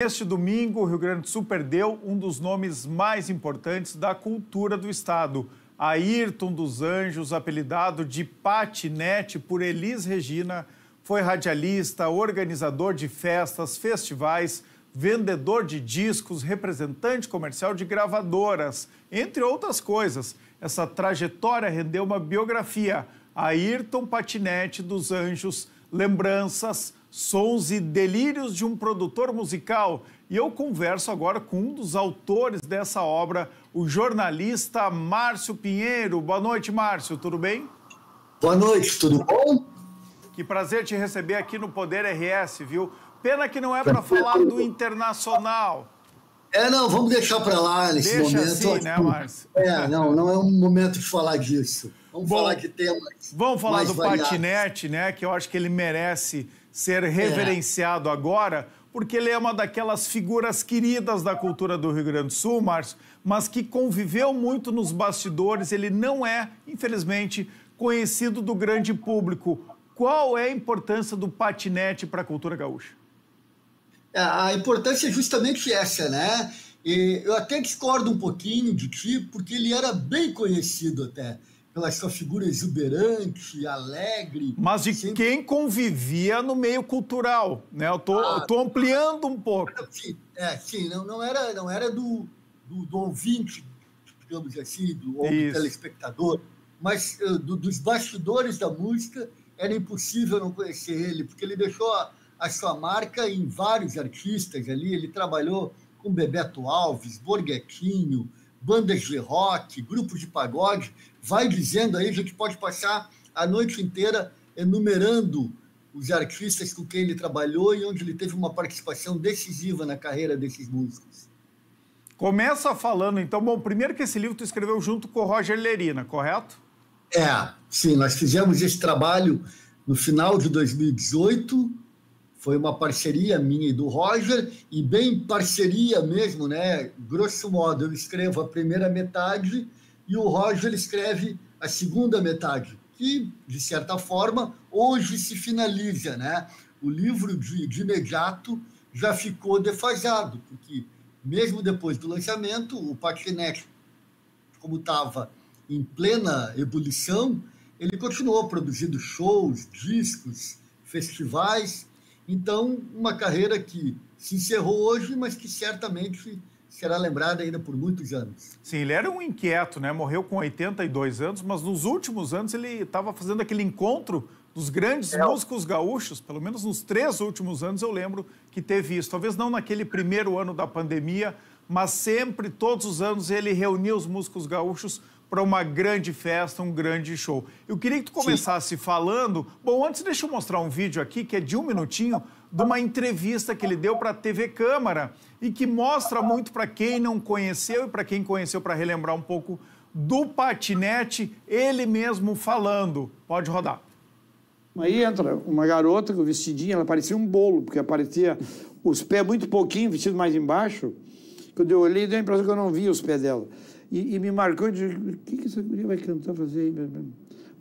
Neste domingo, o Rio Grande do Sul perdeu um dos nomes mais importantes da cultura do estado. Ayrton dos Anjos, apelidado de Patinete por Elis Regina, foi radialista, organizador de festas, festivais, vendedor de discos, representante comercial de gravadoras, entre outras coisas. Essa trajetória rendeu uma biografia, Ayrton Patinete dos Anjos, lembranças, sons e delírios de um produtor musical. E eu converso agora com um dos autores dessa obra, o jornalista Márcio Pinheiro. Boa noite, Márcio, tudo bem? Boa noite, tudo bom? Que prazer te receber aqui no Poder RS, viu? Pena que não é para falar do Internacional. Não, vamos deixar para lá nesse momento. Deixa assim, né, Márcio? Não é um momento de falar disso. Vamos falar de temas. Vamos falar do variados. Patinete, né? Que eu acho que ele merece ser reverenciado agora, porque ele é uma daquelas figuras queridas da cultura do Rio Grande do Sul, Márcio, mas que conviveu muito nos bastidores. Ele não é, infelizmente, conhecido do grande público. Qual é a importância do patinete para a cultura gaúcha? A importância é justamente essa, né? E eu até discordo um pouquinho de ti, porque ele era bem conhecido até pela sua figura exuberante, alegre. Mas de quem convivia no meio cultural, né? Eu tô ampliando um pouco. Sim, não era do ouvinte, digamos assim, ou do telespectador, mas dos bastidores da música era impossível não conhecer ele, porque ele deixou a sua marca em vários artistas ali. Ele trabalhou com Bebeto Alves, Borghettino, bandas de rock, grupos de pagode. Vai dizendo aí, a gente pode passar a noite inteira enumerando os artistas com quem ele trabalhou e onde ele teve uma participação decisiva na carreira desses músicos. Começa falando, então, bom, primeiro que esse livro tu escreveu junto com o Roger Lerina, correto? Sim, nós fizemos esse trabalho no final de 2018, foi uma parceria minha e do Roger, e bem parceria mesmo, né? Grosso modo, eu escrevo a primeira metade e o Roger escreve a segunda metade, que, de certa forma, hoje se finaliza, né? O livro, de imediato, já ficou defasado, porque mesmo depois do lançamento, o Patinete, como estava em plena ebulição, ele continuou produzindo shows, discos, festivais. Então, uma carreira que se encerrou hoje, mas que certamente será lembrada ainda por muitos anos. Sim, ele era um inquieto, né? Morreu com 82 anos, mas nos últimos anos ele estava fazendo aquele encontro dos grandes músicos gaúchos. Pelo menos nos 3 últimos anos eu lembro que teve isso. Talvez não naquele primeiro ano da pandemia, mas sempre, todos os anos, ele reunia os músicos gaúchos para uma grande festa, um grande show. Eu queria que tu começasse falando... Bom, antes deixa eu mostrar um vídeo aqui, que é de 1 minutinho, de uma entrevista que ele deu para a TV Câmara e que mostra muito para quem não conheceu e para quem conheceu, para relembrar um pouco do Patinete, ele mesmo falando. Pode rodar. Aí entra uma garota com vestidinho, ela parecia um bolo, porque aparecia os pés muito pouquinho, vestido mais embaixo. Quando eu olhei, deu a impressão que eu não via os pés dela. E me marcou de o que essa guria vai cantar, fazer aí?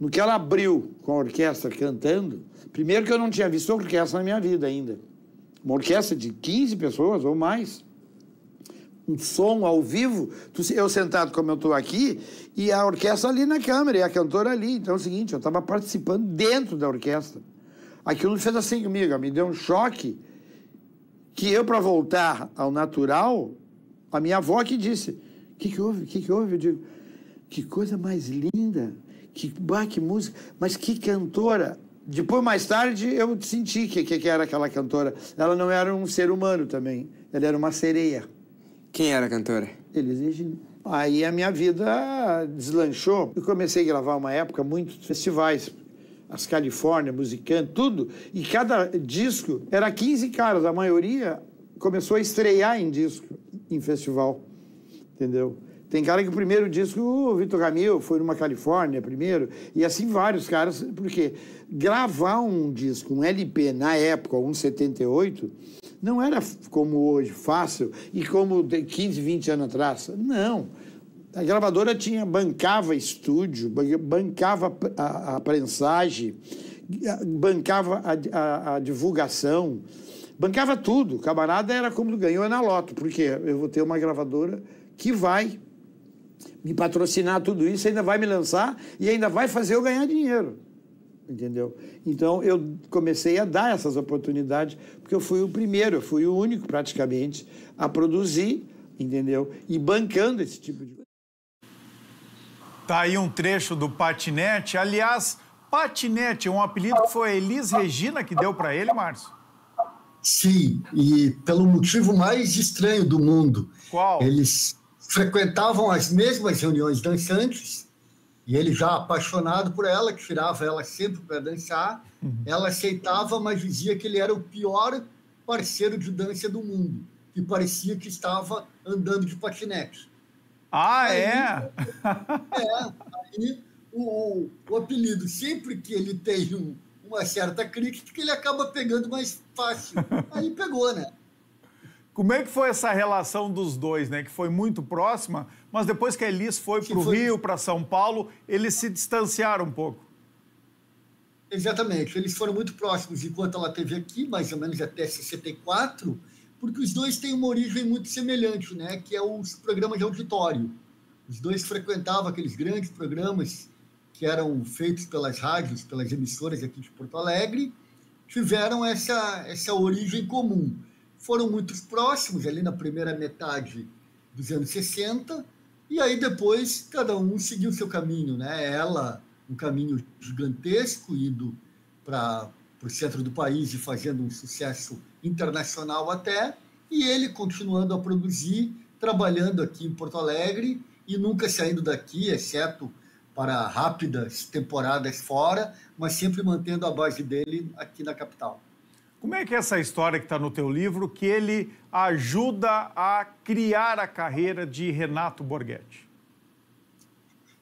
No que ela abriu com a orquestra cantando, primeiro que eu não tinha visto orquestra na minha vida ainda. Uma orquestra de 15 pessoas ou mais. Um som ao vivo, eu sentado como eu estou aqui, e a orquestra ali na câmera, e a cantora ali. Então é o seguinte, eu estava participando dentro da orquestra. Aquilo fez assim comigo, me deu um choque, que eu, para voltar ao natural, a minha avó que disse... O que houve? Eu digo, que coisa mais linda, que música, mas que cantora. Depois, mais tarde, eu senti que era aquela cantora. Ela não era um ser humano também, ela era uma sereia. Quem era a cantora? Elis Regina. Aí a minha vida deslanchou. Eu comecei a gravar uma época, muitos festivais, as Califórnia, Musicante, tudo, e cada disco era 15 caras, a maioria começou a estrear em disco, em festival. Entendeu? Tem cara que o primeiro disco, o Vitor Ramil, foi numa Califórnia primeiro, e assim vários caras, porque gravar um disco, um LP na época, um 78, não era como hoje, fácil, e como 15, 20 anos atrás. Não. A gravadora bancava estúdio, bancava a prensagem, bancava a divulgação, bancava tudo. O camarada era como ganhou na loto, porque eu vou ter uma gravadora que vai me patrocinar tudo isso, ainda vai me lançar e ainda vai fazer eu ganhar dinheiro. Entendeu? Então, eu comecei a dar essas oportunidades, porque eu fui o primeiro, eu fui o único, praticamente, a produzir, entendeu? E bancando esse tipo de coisa. Tá aí um trecho do Patinete. Aliás, Patinete é um apelido que foi a Elis Regina que deu para ele, Márcio? Sim, e pelo motivo mais estranho do mundo. Qual? Eles frequentavam as mesmas reuniões dançantes, e ele já apaixonado por ela, que tirava ela sempre para dançar, ela aceitava, mas dizia que ele era o pior parceiro de dança do mundo, que parecia que estava andando de patinete. Ah, aí, é? Aí o apelido, sempre que ele tem uma certa crítica, ele acaba pegando mais fácil. Aí pegou, né? Como é que foi essa relação dos dois, né? Que foi muito próxima, mas depois que a Elis foi para o Rio, para São Paulo, eles se distanciaram um pouco. Exatamente. Eles foram muito próximos enquanto ela esteve aqui, mais ou menos até 64, porque os dois têm uma origem muito semelhante, né? Que é os programas de auditório. Os dois frequentavam aqueles grandes programas que eram feitos pelas rádios, pelas emissoras aqui de Porto Alegre, tiveram essa origem comum. Foram muito próximos ali na primeira metade dos anos 60, e aí depois cada um seguiu o seu caminho, né? Ela, um caminho gigantesco, indo para o centro do país e fazendo um sucesso internacional até, e ele continuando a produzir, trabalhando aqui em Porto Alegre e nunca saindo daqui, exceto para rápidas temporadas fora, mas sempre mantendo a base dele aqui na capital. Como é que é essa história que está no teu livro, que ele ajuda a criar a carreira de Renato Borghetti?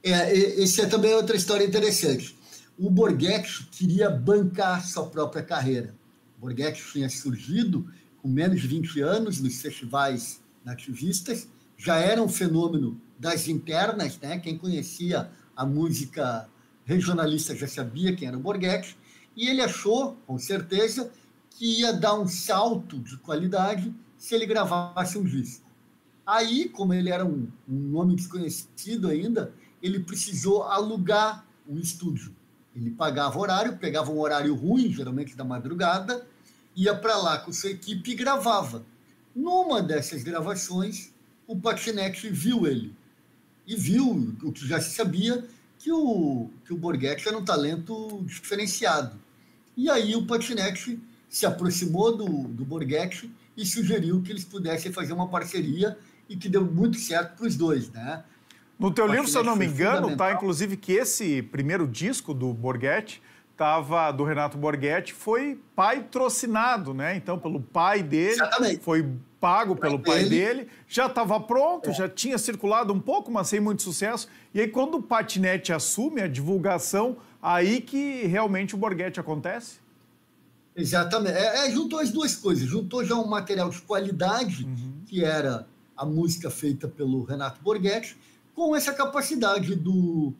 Esse é também outra história interessante. O Borghetti queria bancar sua própria carreira. O Borghetti tinha surgido com menos de 20 anos nos festivais nativistas, já era um fenômeno das internas, né? Quem conhecia a música regionalista já sabia quem era o Borghetti, e ele achou, com certeza, que ia dar um salto de qualidade se ele gravasse um disco. Aí, como ele era um nome desconhecido ainda, ele precisou alugar um estúdio. Ele pagava horário, pegava um horário ruim, geralmente da madrugada, ia para lá com sua equipe e gravava. Numa dessas gravações, o Patinete viu ele. E viu o que já se sabia, que o Borghetti era um talento diferenciado. E aí o Patinete se aproximou do Borghetti e sugeriu que eles pudessem fazer uma parceria e que deu muito certo para os dois, né? No teu livro, se eu não me engano, está inclusive que esse primeiro disco do Borghetti, do Renato Borghetti, foi patrocinado, né? Então, pelo pai dele, exatamente, foi pago pelo pai dele, já estava pronto, já tinha circulado um pouco, mas sem muito sucesso. E aí, quando o Patinete assume a divulgação, aí que realmente o Borghetti acontece? Exatamente. Juntou as duas coisas. Juntou já um material de qualidade, que era a música feita pelo Renato Borghetti, com essa capacidade do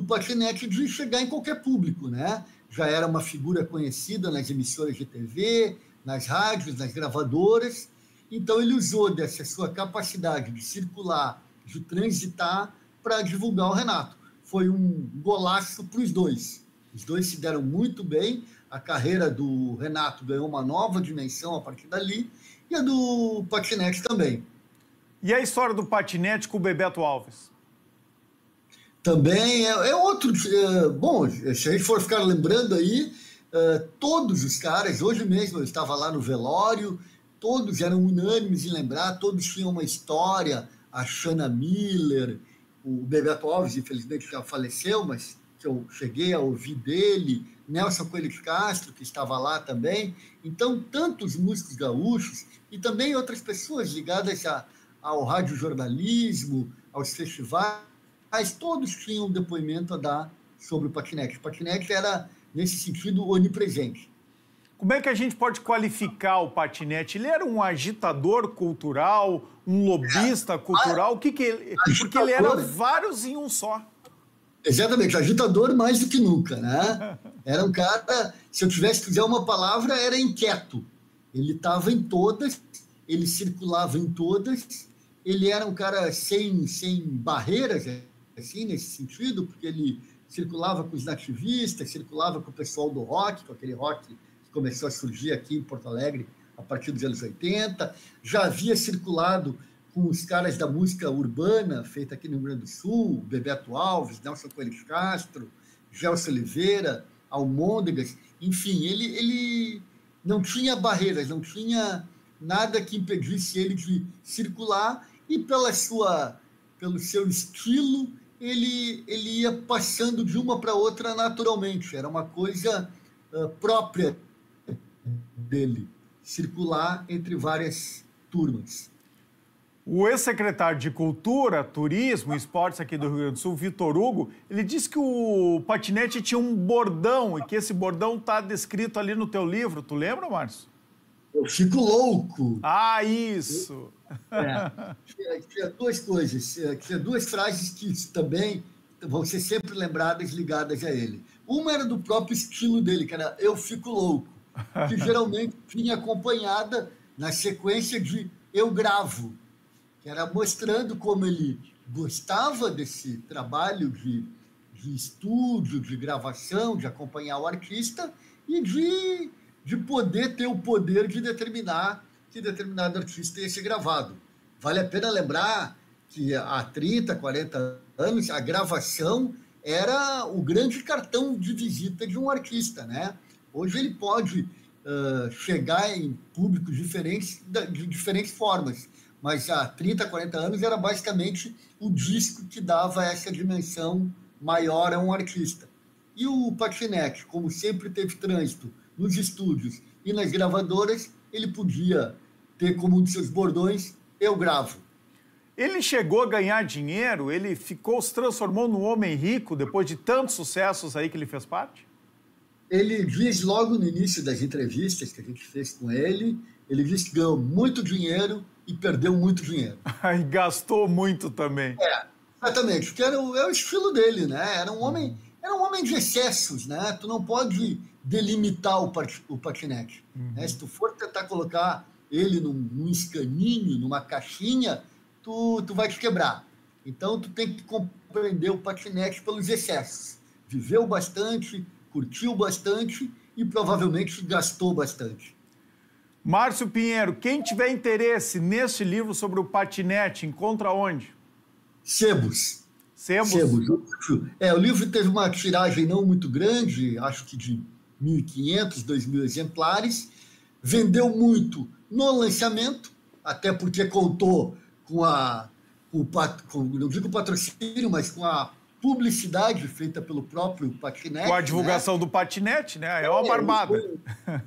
Patinete de chegar em qualquer público, né? Já era uma figura conhecida nas emissoras de TV, nas rádios, nas gravadoras. Então, ele usou dessa sua capacidade de circular, de transitar, para divulgar o Renato. Foi um golaço para os dois. Os dois se deram muito bem. A carreira do Renato ganhou uma nova dimensão a partir dali, e a do Patinete também. E a história do Patinete com o Bebeto Alves? Também é outro... Bom, se a gente for ficar lembrando aí, todos os caras, hoje mesmo eu estava lá no velório, todos eram unânimes em lembrar, todos tinham uma história, a Shanna Miller, o Bebeto Alves, infelizmente, já faleceu, mas que eu cheguei a ouvir dele, Nelson Coelho de Castro, que estava lá também. Então, tantos músicos gaúchos e também outras pessoas ligadas ao radiojornalismo, aos festivais, todos tinham um depoimento a dar sobre o Patinete. O Patinete era, nesse sentido, onipresente. Como é que a gente pode qualificar o Patinete? Ele era um agitador cultural, um lobista cultural? O que ele... Porque ele era vários em um só. Exatamente, agitador mais do que nunca, né? Era um cara, se eu tivesse que usar uma palavra, era inquieto. Ele estava em todas, ele circulava em todas, ele era um cara sem barreiras, assim, nesse sentido, porque ele circulava com os nativistas, circulava com o pessoal do rock, com aquele rock que começou a surgir aqui em Porto Alegre a partir dos anos 80, já havia circulado com os caras da música urbana, feita aqui no Rio Grande do Sul, Bebeto Alves, Nelson Coelho Castro, Gelson Oliveira, Almôndegas, enfim, ele não tinha barreiras, não tinha nada que impedisse ele de circular e pelo seu estilo, ele ia passando de uma para outra naturalmente, era uma coisa própria dele, circular entre várias turmas. O ex-secretário de Cultura, Turismo e Esportes aqui do Rio Grande do Sul, Vitor Hugo, ele disse que o patinete tinha um bordão e que esse bordão está descrito ali no teu livro. Tu lembra, Márcio? Eu fico louco. Ah, isso! Tinha duas coisas, tinha duas frases que também vão ser sempre lembradas, ligadas a ele. Uma era do próprio estilo dele, que era eu fico louco, que geralmente vinha acompanhada na sequência de eu gravo, que era mostrando como ele gostava desse trabalho de estúdio, de gravação, de acompanhar o artista e de poder ter o poder de determinar que determinado artista ia ser gravado. Vale a pena lembrar que há 30, 40 anos, a gravação era o grande cartão de visita de um artista, né? Hoje ele pode chegar em públicos diferentes, de diferentes formas, mas há 30, 40 anos era basicamente o disco que dava essa dimensão maior a um artista. E o patinete, como sempre teve trânsito nos estúdios e nas gravadoras, ele podia ter como um de seus bordões, eu gravo. Ele chegou a ganhar dinheiro? Ele se transformou num homem rico depois de tantos sucessos aí que ele fez parte? Ele diz logo no início das entrevistas que a gente fez com ele, ele disse que ganhou muito dinheiro e perdeu muito dinheiro. E gastou muito também. Exatamente, porque é o estilo dele, né? Era um homem de excessos, né? Tu não pode delimitar o patinete. Né? Se tu for tentar colocar ele num escaninho, numa caixinha, tu vai te quebrar. Então, tu tem que compreender o patinete pelos excessos. Viveu bastante, curtiu bastante e provavelmente gastou bastante. Márcio Pinheiro, quem tiver interesse neste livro sobre o patinete, encontra onde? Sebos. O livro teve uma tiragem não muito grande, acho que de 1.500, 2.000 exemplares. Vendeu muito no lançamento, até porque contou não digo patrocínio, mas com a publicidade feita pelo próprio patinete. Com a divulgação, né, do patinete, né? É uma barbada.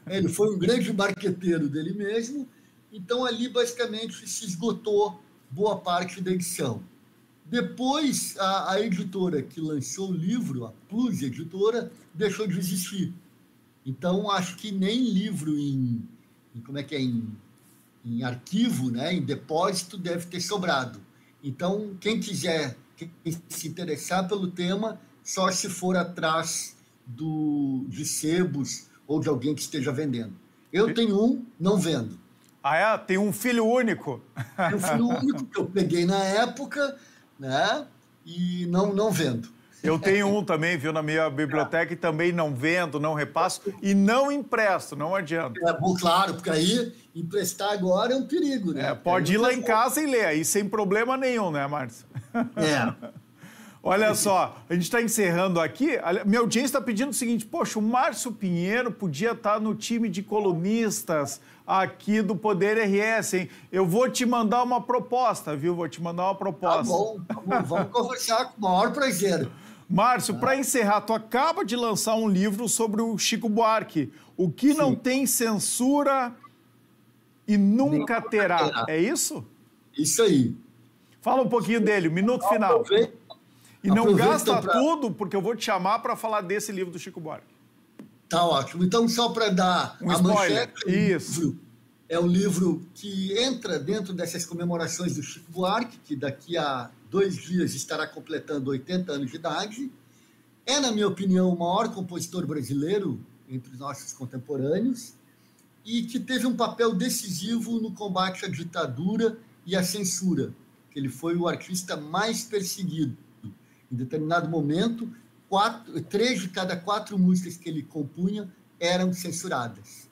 Ele foi um grande marqueteiro dele mesmo, então ali basicamente se esgotou boa parte da edição. Depois, a editora que lançou o livro, a Plus Editora, deixou de existir. Então, acho que nem livro em arquivo, né, em depósito, deve ter sobrado. Então, quem quiser se interessar pelo tema, só se for atrás de sebos ou de alguém que esteja vendendo. Eu tenho um, não vendo. Ah, é? Tem um filho único? Tem um filho único que eu peguei na época, né, e não vendo. Eu tenho um também, viu, na minha biblioteca, e também não vendo, não repasso e não empresto, não adianta. Bom, claro, porque aí emprestar agora é um perigo, né? Pode ir lá em casa e ler, aí sem problema nenhum, né, Márcio? Olha só, a gente está encerrando aqui. Minha audiência está pedindo o seguinte: poxa, o Márcio Pinheiro podia estar no time de colunistas aqui do Poder RS, hein? Eu vou te mandar uma proposta, viu? Vou te mandar uma proposta. Tá bom. Vamos conversar com o maior prazer. Márcio, para encerrar, tu acaba de lançar um livro sobre o Chico Buarque, o que não tem censura e nunca terá. É isso? Isso aí. Fala um pouquinho dele, minuto final. E não gasta tudo, porque eu vou te chamar para falar desse livro do Chico Buarque. Tá ótimo. Então, só para dar um spoiler. Manchete, é um livro que entra dentro dessas comemorações do Chico Buarque, que daqui a 2 dias estará completando 80 anos de idade. É, na minha opinião, o maior compositor brasileiro entre os nossos contemporâneos. e que teve um papel decisivo no combate à ditadura e à censura, que ele foi o artista mais perseguido. Em determinado momento, 3 de cada 4 músicas que ele compunha eram censuradas.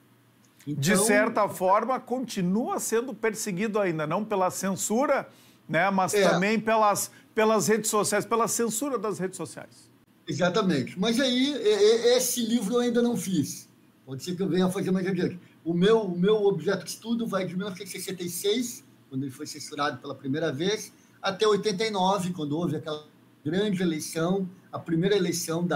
Então, de certa forma, continua sendo perseguido ainda, não pela censura, né, mas também pelas redes sociais, pela censura das redes sociais. Exatamente. Mas aí, esse livro eu ainda não fiz. Pode ser que eu venha a fazer mais adiante. O meu objeto de estudo vai de 1966, quando ele foi censurado pela primeira vez, até 89, quando houve aquela grande eleição, a primeira eleição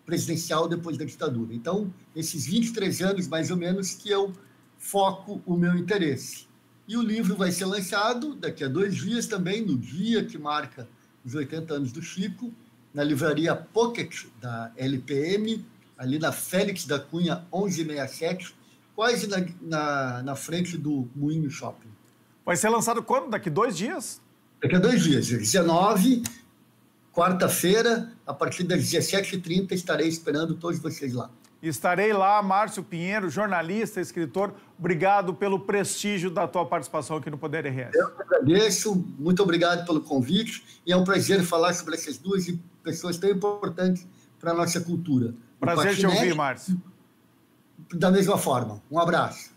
presidencial depois da ditadura. Então, esses 23 anos, mais ou menos, que eu foco o meu interesse. E o livro vai ser lançado daqui a 2 dias também, no dia que marca os 80 anos do Chico, na livraria Pocket da LPM, ali na Félix da Cunha 1167, quase na frente do Moinho Shopping. Vai ser lançado quando? Daqui 2 dias? Daqui a 2 dias, 19, quarta-feira, a partir das 17h30, estarei esperando todos vocês lá. Estarei lá, Márcio Pinheiro, jornalista, escritor. Obrigado pelo prestígio da tua participação aqui no Poder RS. Eu que agradeço, muito obrigado pelo convite. E é um prazer falar sobre essas 2 pessoas tão importantes para a nossa cultura. Prazer te ouvir, Márcio. Da mesma forma. Um abraço.